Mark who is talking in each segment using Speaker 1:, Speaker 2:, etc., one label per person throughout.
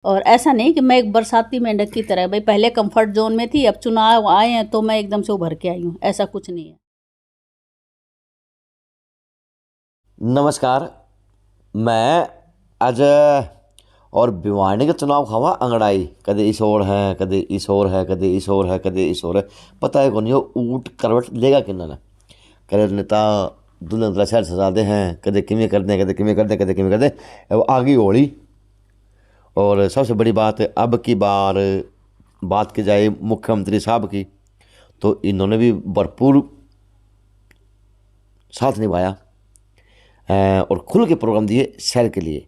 Speaker 1: और ऐसा नहीं कि मैं एक बरसाती मेंढक की तरह भाई पहले कंफर्ट जोन में थी, अब चुनाव आए हैं तो मैं एकदम से उभर के आई हूँ, ऐसा कुछ नहीं है।
Speaker 2: नमस्कार। मैं अजय और भिवानी का चुनाव खावा अंगड़ाई कदे इस ओर है कदे इस ओर है कदे इस ओर है कदे इस ओर है। पता है कौन यो ऊट करवट लेगा कि ना करे नेता दुनिया दला शहर सजा दे हैं कदे किमें कर दें कदे किमें कर दें कदे किमें कर दें। अब आगे होली और सबसे बड़ी बात अब की बार बात की जाए मुख्यमंत्री साहब की तो इन्होंने भी भरपूर साथ निभाया और खुल के प्रोग्राम दिए शहर के लिए।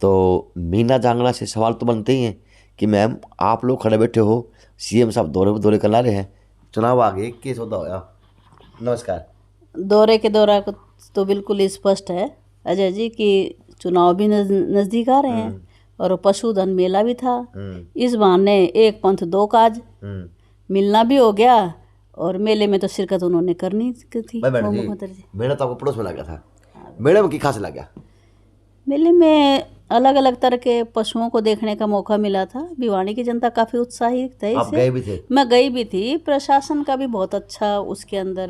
Speaker 2: तो मीना जांगड़ा से सवाल तो बनते ही हैं कि मैम आप लोग खड़े बैठे हो, सीएम साहब दौरे पर दौरे करा रहे हैं, चुनाव आ गए, केस होता होया। नमस्कार।
Speaker 1: दौरे के दौरा को तो बिल्कुल स्पष्ट है अजय जी कि चुनाव भी नज़दीक आ रहे हैं और पशुधन मेला भी था। इस बहाने एक पंथ दो काज, मिलना भी हो गया और मेले में तो शिरकत उन्होंने करनी थी।
Speaker 2: मैडम
Speaker 1: वो
Speaker 2: जी,
Speaker 1: मुख्यमंत्री जी
Speaker 2: मेरा तो आपको पड़ोस में लगा था, मैडम की खास लगा।
Speaker 1: मेले में अलग अलग तरह के पशुओं को देखने का मौका मिला था। भिवानी की जनता काफ़ी उत्साहित है
Speaker 2: आप
Speaker 1: इससे।
Speaker 2: गए भी थे?
Speaker 1: मैं गई भी थी। प्रशासन का भी बहुत अच्छा उसके अंदर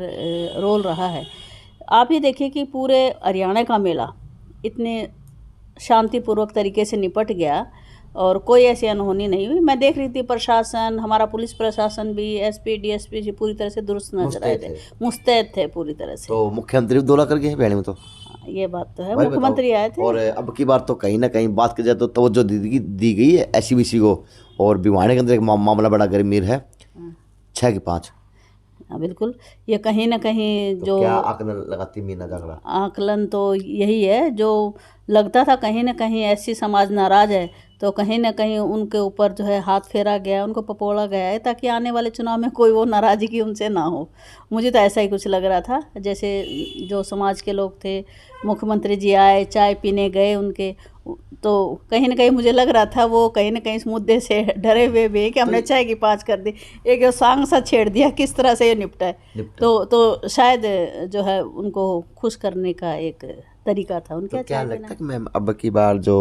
Speaker 1: रोल रहा है। आप ये देखिए कि पूरे हरियाणा का मेला इतने शांतिपूर्वक तरीके से निपट गया और कोई ऐसी अनहोनी नहीं हुई। मैं देख रही थी प्रशासन, हमारा पुलिस प्रशासन भी, एसपी डीएसपी जी पूरी तरह से दुरुस्त नजर आए थे, मुस्तैद थे पूरी तरह से।
Speaker 2: तो मुख्यमंत्री भी दौरा कर गए हैं भिवानी में तो?
Speaker 1: ये बात तो है,
Speaker 2: भाई
Speaker 1: मुख्यमंत्री आए थे।
Speaker 2: और अब की बार तो कहीं ना कहीं बात की जाए तो तवज्जो दी गई है एससीबीसी को, और भिवानी के अंदर एक मामला बड़ा गंभीर है, 6 की 5।
Speaker 1: हाँ बिल्कुल, ये कहीं ना कहीं
Speaker 2: तो
Speaker 1: जो
Speaker 2: क्या आकलन लगाती मीना जांगड़ा?
Speaker 1: आकलन तो यही है जो लगता था कहीं ना कहीं ऐसी समाज नाराज है तो कहीं ना कहीं उनके ऊपर जो है हाथ फेरा गया, उनको पपोड़ा गया है ताकि आने वाले चुनाव में कोई वो नाराज़गी उनसे ना हो। मुझे तो ऐसा ही कुछ लग रहा था। जैसे जो समाज के लोग थे, मुख्यमंत्री जी आए, चाय पीने गए उनके, तो कहीं ना कहीं मुझे लग रहा था वो कहीं ना कहीं इस मुद्दे से डरे हुए भी हैं कि हमने चाय की 5 कर दी, एक सांग सा छेड़ दिया, किस तरह से ये निपटा है। तो शायद जो है उनको खुश करने का एक तरीका था उनके।
Speaker 2: तो क्या लगता है कि मैम अब की बार जो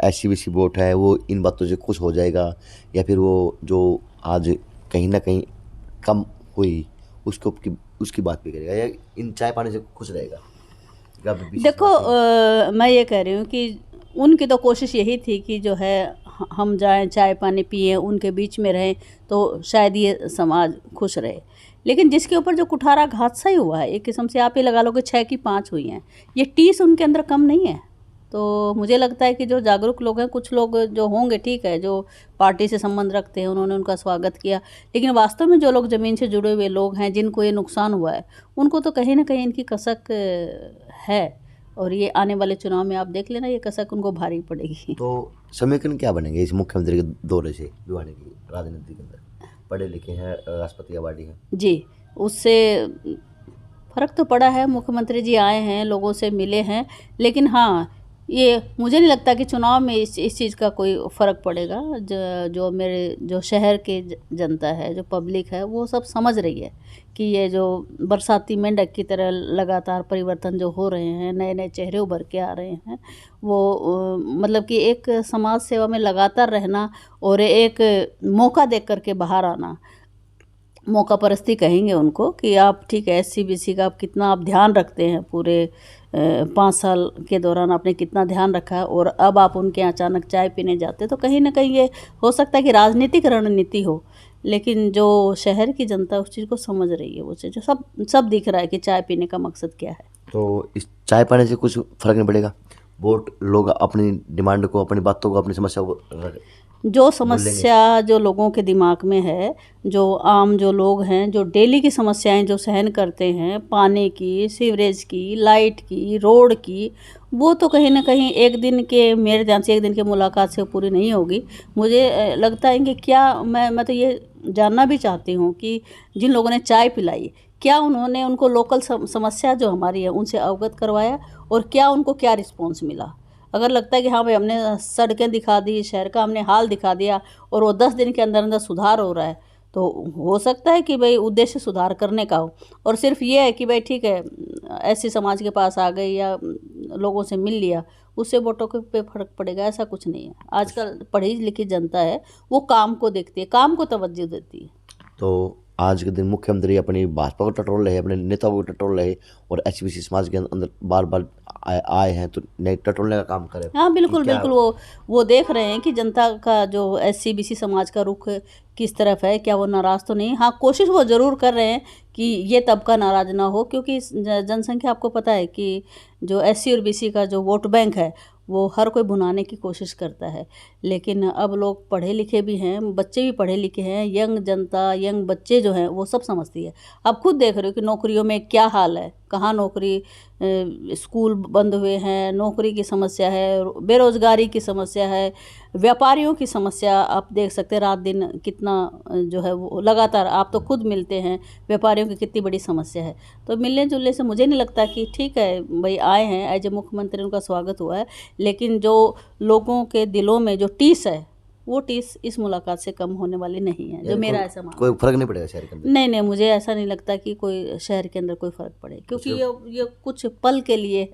Speaker 2: एससीबीसी वोट है वो इन बातों से खुश हो जाएगा, या फिर वो जो आज कहीं ना कहीं कम हुई उसको उसकी बात भी करेगा, या इन चाय पानी से खुश रहेगा?
Speaker 1: देखो मैं ये कह रही हूँ कि उनकी तो कोशिश यही थी कि जो है हम जाएं, चाय पानी पिए, उनके बीच में रहें तो शायद ये समाज खुश रहे। लेकिन जिसके ऊपर जो कुठारा घात सा ही हुआ है, एक किस्म से आप ही लगा लो कि 6 की 5 हुई हैं, ये टीस उनके अंदर कम नहीं है। तो मुझे लगता है कि जो जागरूक लोग हैं, कुछ लोग जो होंगे ठीक है, जो पार्टी से संबंध रखते हैं, उन्होंने उनका स्वागत किया, लेकिन वास्तव में जो लोग ज़मीन से जुड़े हुए लोग हैं, जिनको ये नुकसान हुआ है, उनको तो कहीं ना कहीं इनकी कसक है। और ये आने वाले चुनाव में आप देख लेना, ये कसक उनको भारी पड़ेगी।
Speaker 2: तो समीकरण क्या बनेंगे इस मुख्यमंत्री के दौरे से भिवानी की राजनीति के अंदर? पढ़े लिखे हैं, राष्ट्रपति अवार्डी हैं
Speaker 1: जी, उससे फ़र्क तो पड़ा है। मुख्यमंत्री जी आए हैं, लोगों से मिले हैं, लेकिन हाँ, ये मुझे नहीं लगता कि चुनाव में इस चीज़ का कोई फ़र्क पड़ेगा। जो मेरे जो शहर के जनता है, जो पब्लिक है, वो सब समझ रही है कि ये जो बरसाती मेंढक की तरह लगातार परिवर्तन जो हो रहे हैं, नए नए चेहरे उभर के आ रहे हैं, वो मतलब कि एक समाज सेवा में लगातार रहना और एक मौका देख कर के बाहर आना, मौका परस्ती कहेंगे उनको कि आप ठीक है एससीबीसी का आप कितना आप ध्यान रखते हैं, पूरे 5 साल के दौरान आपने कितना ध्यान रखा है, और अब आप उनके यहाँ अचानक चाय पीने जाते तो कहीं ना कहीं ये हो सकता है कि राजनीतिक रणनीति हो, लेकिन जो शहर की जनता उस चीज़ को समझ रही है, वो चीज़ सब सब दिख रहा है कि चाय पीने का मकसद क्या है।
Speaker 2: तो इस चाय पानी से कुछ फर्क नहीं पड़ेगा? वोट लोग अपनी डिमांड को, अपनी बातों को, अपनी समस्या को
Speaker 1: जो समस्या जो लोगों के दिमाग में है, जो आम जो लोग हैं, जो डेली की समस्याएं जो सहन करते हैं, पानी की, सीवरेज की, लाइट की, रोड की, वो तो कहीं ना कहीं एक दिन के, मेरे ध्यान से एक दिन के मुलाकात से पूरी नहीं होगी। मुझे लगता है कि क्या मैं तो ये जानना भी चाहती हूँ कि जिन लोगों ने चाय पिलाई, क्या उन्होंने उनको लोकल समस्या जो हमारी है उनसे अवगत करवाया, और क्या उनको क्या रिस्पॉन्स मिला। अगर लगता है कि हाँ भाई हमने सड़कें दिखा दी, शहर का हमने हाल दिखा दिया और वो 10 दिन के अंदर अंदर सुधार हो रहा है, तो हो सकता है कि भाई उद्देश्य सुधार करने का हो, और सिर्फ ये है कि भाई ठीक है ऐसे समाज के पास आ गई या लोगों से मिल लिया, उससे वोटों के पे फर्क पड़ेगा, ऐसा कुछ नहीं है। आजकल पढ़ी लिखी जनता है, वो काम को देखती है, काम को तवज्जो देती है।
Speaker 2: तो आज के दिन मुख्यमंत्री अपनी भाजपा को टटोल रहे, अपने नेताओं को टटोल रहे, और एचबीसी समाज के अंदर बार बार आए हैं, तो नए टटोलने का काम करें।
Speaker 1: हाँ बिल्कुल बिल्कुल, वो देख रहे हैं कि जनता का जो एससी बीसी समाज का रुख किस तरफ है, क्या वो नाराज़ तो नहीं। हाँ कोशिश वो ज़रूर कर रहे हैं कि ये तबका नाराज़ ना हो, क्योंकि जनसंख्या आपको पता है कि जो एससी और बीसी का जो वोट बैंक है वो हर कोई भुनाने की कोशिश करता है। लेकिन अब लोग पढ़े लिखे भी हैं, बच्चे भी पढ़े लिखे हैं, यंग जनता यंग बच्चे जो हैं वो सब समझती है। आप खुद देख रहे हो कि नौकरियों में क्या हाल है, कहाँ नौकरी, स्कूल बंद हुए हैं, नौकरी की समस्या है, बेरोज़गारी की समस्या है, व्यापारियों की समस्या आप देख सकते हैं, रात दिन कितना जो है वो लगातार आप तो खुद मिलते हैं, व्यापारियों की कितनी बड़ी समस्या है। तो मिलने जुलने से मुझे नहीं लगता कि ठीक है भाई आए हैं एज ए मुख्यमंत्री, उनका स्वागत हुआ है, लेकिन जो लोगों के दिलों में जो टीस है वो टीस इस मुलाकात से कम होने वाली नहीं है, जो मेरा ऐसा मानना।
Speaker 2: कोई फर्क नहीं पड़ेगा शहर के अंदर?
Speaker 1: नहीं, मुझे ऐसा नहीं लगता कि कोई शहर के अंदर कोई फ़र्क पड़े, क्योंकि ये कुछ पल के लिए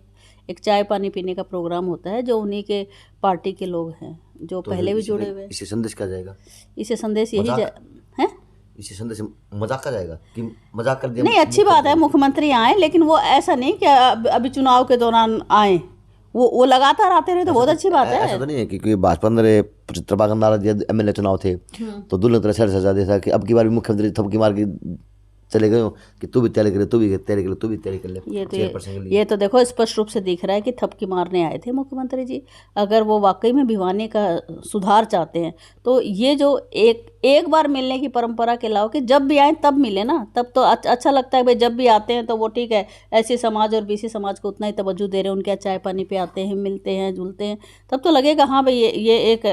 Speaker 1: एक चाय पानी पीने का प्रोग्राम होता है, जो उन्हीं के पार्टी के लोग हैं जो पहले भी जुड़े हुए हैं।
Speaker 2: इसे संदेश क्या जाएगा?
Speaker 1: इसे संदेश यही है,
Speaker 2: इसे संदेश मजाक का जाएगा कि मजाक कर दिया?
Speaker 1: नहीं अच्छी बात है मुख्यमंत्री आए, लेकिन वो ऐसा नहीं कि अभी चुनाव के दौरान आए, वो लगातार आते रहे तो बहुत अच्छी बात है।
Speaker 2: ऐसा तो नहीं है कि भाजपा अंदर 75 बार नारा एमएलए चुनाव थे तो दूल्हे तरह शहर सजा दिया था कि अब की बार भी मुख्यमंत्री थपकी मार के चले गए कि तू भी तैयारी करे, तू भी तैयारी करे, तू भी तैयारी कर ले।
Speaker 1: ये तो देखो स्पष्ट रूप से दिख रहा है कि थपकी मारने आए थे मुख्यमंत्री जी। अगर वो वाकई में भिवानी का सुधार चाहते हैं तो ये जो एक बार मिलने की परंपरा के अलावा कि जब भी आए तब मिले ना, तब तो अच्छा लगता है भाई। जब भी आते हैं तो वो ठीक है, ऐसे समाज और बीसी समाज को उतना ही तवज्जो दे रहे हैं, उनके चाय पानी पे आते हैं, मिलते हैं जुलते हैं, तब तो लगेगा हाँ भाई ये एक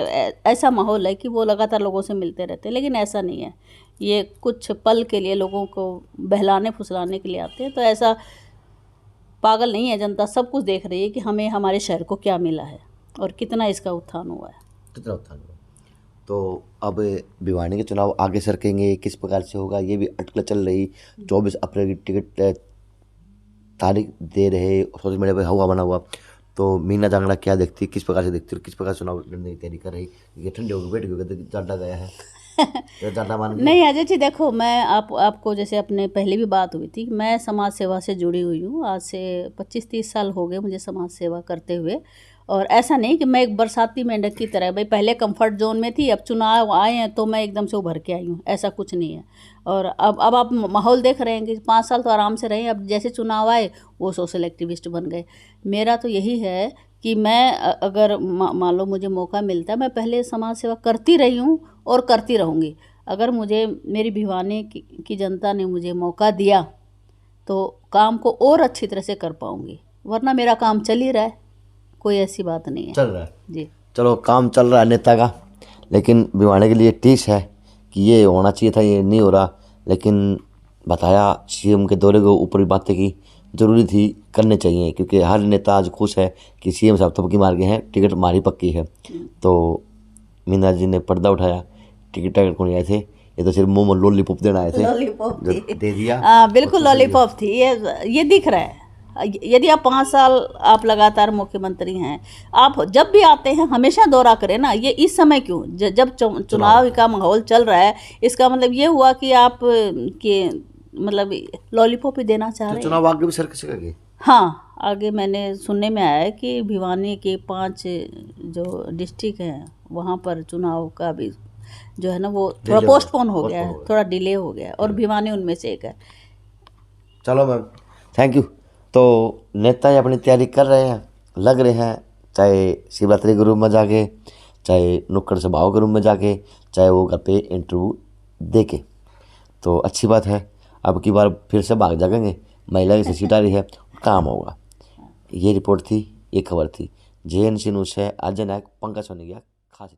Speaker 1: ऐसा माहौल है कि वो लगातार लोगों से मिलते रहते हैं। लेकिन ऐसा नहीं है, ये कुछ पल के लिए लोगों को बहलाने फुसलाने के लिए आते हैं। तो ऐसा पागल नहीं है जनता, सब कुछ देख रही है कि हमें हमारे शहर को क्या मिला है और कितना इसका उत्थान हुआ है।
Speaker 2: कितना उत्थान हुआ। तो अब भिवानी के चुनाव आगे सरकेंगे, किस प्रकार से होगा ये भी अटकल चल रही। 24 अप्रैल की टिकट तारीख दे रहे, सोशल मीडिया पर हवा बना हुआ। तो मीना जांगड़ा क्या देखती, किस प्रकार से देखती और किस प्रकार चुनाव लड़ने की तैयारी कर रही? ये ठंडे होकर बैठ गए, जाटा गया है
Speaker 1: नहीं अजय जी देखो, मैं आपको जैसे अपने पहले भी बात हुई थी, मैं समाज सेवा से जुड़ी हुई हूँ। आज से 25-30 साल हो गए मुझे समाज सेवा करते हुए। और ऐसा नहीं कि मैं एक बरसाती मेंढक की तरह भाई पहले कंफर्ट जोन में थी, अब चुनाव आए हैं तो मैं एकदम से उभर के आई हूँ, ऐसा कुछ नहीं है। और अब आप माहौल देख रहे हैं कि 5 साल तो आराम से रहे, अब जैसे चुनाव आए वो सोशल एक्टिविस्ट बन गए। मेरा तो यही है कि मैं अगर मान लो मुझे मौका मिलता है, मैं पहले समाज सेवा करती रही हूँ और करती रहूँगी। अगर मुझे मेरी भिवानी की जनता ने मुझे मौका दिया तो काम को और अच्छी तरह से कर पाऊँगी, वरना मेरा काम चल ही रहा है, कोई ऐसी बात नहीं है।
Speaker 2: चल रहा है
Speaker 1: जी,
Speaker 2: चलो काम चल रहा है नेता का, लेकिन भिवानी के लिए टीस है कि ये होना चाहिए था, ये नहीं हो रहा। लेकिन बताया सीएम के दौरे के ऊपर भी बातें की, जरूरी थी, करने चाहिए, क्योंकि हर नेता आज खुश है कि सीएम साहब थपकी मार गए हैं, टिकट मारी पक्की है। तो मीना जी ने पर्दा उठाया, टिकट को नहीं आए थे, ये तो सिर्फ मुंह में लॉलीपॉप देना आए थे,
Speaker 1: लॉलीपॉप
Speaker 2: दे दिया।
Speaker 1: बिल्कुल लॉलीपॉप थी, ये दिख रहा है। यदि आप 5 साल आप लगातार मुख्यमंत्री हैं, आप जब भी आते हैं हमेशा दौरा करें ना, ये इस समय क्यों जब चुनाव का माहौल चल रहा है, इसका मतलब ये हुआ कि आप के मतलब लॉलीपॉप ही देना चाह रहे हैं।
Speaker 2: चुनाव आगे भी सर किसी
Speaker 1: हाँ, आगे मैंने सुनने में आया है कि भिवानी के 5 जो डिस्ट्रिक्ट हैं वहाँ पर चुनाव का भी जो है ना वो थोड़ा पोस्टपोन हो गया है, थोड़ा डिले हो गया है, और भिवानी उनमें से एक है।
Speaker 2: चलो मैम, थैंक यू। तो नेता अपनी तैयारी कर रहे हैं, लग रहे हैं, चाहे शिवरात्रि के रूम में जाके, चाहे नुक्कड़ सभाओं के रूम में जाके, चाहे वो घर पे इंटरव्यू दे के। तो अच्छी बात है, अब की बार फिर से भाग जाएंगे, महिला की सीट आ रही है, काम होगा। ये रिपोर्ट थी, ये खबर थी। JNC न्यूज़ है अजय नायक, पंकज सोनेगिया, खास।